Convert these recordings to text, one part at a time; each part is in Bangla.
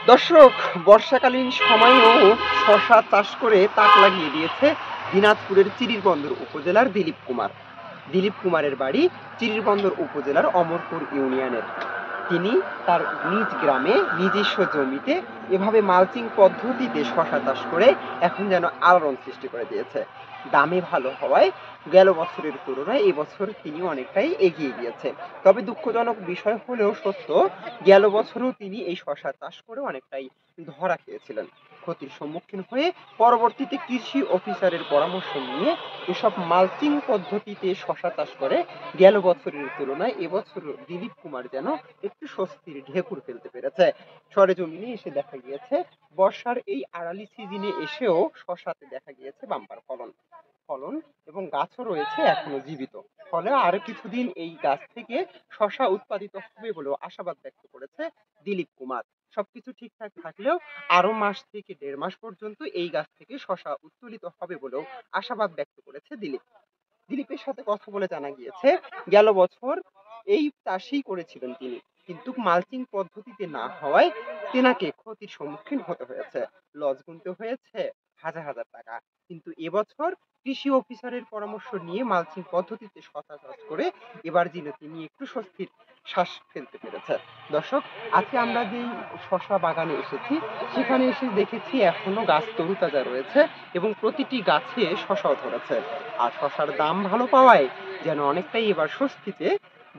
দর্শক, বর্ষাকালীন সময়েও শশা চাষ করে তাক লাগিয়ে দিয়েছে দিনাজপুরের চিরিরবন্দর উপজেলার দিলীপ কুমার। দিলীপ কুমারের বাড়ি চিরিরবন্দর উপজেলার অমরপুর ইউনিয়নের। তিনি তার নিজ গ্রামে নিজস্ব জমিতে এভাবে মালচিং পদ্ধতিতে শশা চাষ করে এখন যেন আলোড়ন সৃষ্টি করে দিয়েছে। দামে ভালো হওয়ায় গেল বছরের তুলনায় এবছর তিনি অনেকটাই এগিয়ে গিয়েছে। তবে দুঃখজনক বিষয় হলেও সত্য, গেল বছরও তিনি এই শশা চাষ করে অনেকটাই ধরা খেয়েছিলেন। ক্ষতির সম্মুখীন হয়ে পরবর্তীতে কৃষি অফিসারের পরামর্শ নিয়ে এসব মালচিং পদ্ধতিতে শশা চাষ করে গেল বছরের তুলনায় এবছর দিলীপ কুমার যেন একটু স্বস্তির ঢেকুর ফেলতে পেরেছে। সরেজমিনে এসে দেখা গিয়েছে বর্ষার এই আড়ালি সিজনে এসেও শশাতে দেখা গিয়েছে বাম্পার ফলন ফলন এবং গাছও রয়েছে এখনো জীবিত। ফলে আরো কিছুদিন এই গাছ থেকে শশা উৎপাদিত হবে বলেও আশাবাদ ব্যক্ত করেছে দিলীপ কুমার। সবকিছু ঠিকঠাক থাকলেও আরো মাস থেকে 1.5 মাস পর্যন্ত এই গাছ থেকে শশা উত্তোলিত হবে বলেও আশাবাদ ব্যক্ত করেছে দিলীপ। দিলীপের সাথে কথা বলে জানা গিয়েছে গেল বছর এই চাষই করেছিলেন তিনি, কিন্তু মালচিং পদ্ধতিতে না হওয়ায় তেনাকে ক্ষতির সম্মুখীন হতে হয়েছে, লস গুনতে হয়েছে হাজার হাজার টাকা। কিন্তু এবছর কৃষি অফিসারের পরামর্শ নিয়ে মালচিং পদ্ধতিতে শশা চাষ করে এবার যেন তিনি একটু স্বস্তির শ্বাস ফেলতে পেরেছে। দর্শক, আজকে আমরা যেই শশা বাগানে এসেছি সেখানে এসে দেখেছি এখনো গাছ তরুতাজা রয়েছে এবং প্রতিটি গাছে শশাও ধরেছে। আর শশার দাম ভালো পাওয়ায় যেন অনেকটাই এবার স্বস্তিতে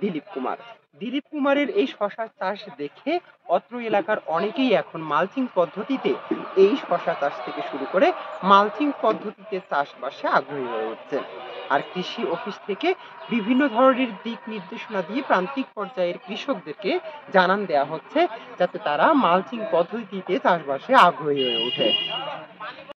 দিলীপ কুমার। দিলীপ কুমারের এই শশা চাষ দেখে অত্র এলাকার অনেকেই এখন মালচিং পদ্ধতিতে এই শশা চাষ থেকে শুরু করে মালচিং পদ্ধতিতে চাষবাসে আগ্রহী হয়ে উঠছে। আর কৃষি অফিস থেকে বিভিন্ন ধরনের দিক নির্দেশনা দিয়ে প্রান্তিক পর্যায়ের কৃষকদেরকে জানান দেওয়া হচ্ছে যাতে তারা মালচিং পদ্ধতিতে চাষবাসে আগ্রহী হয়ে ওঠে।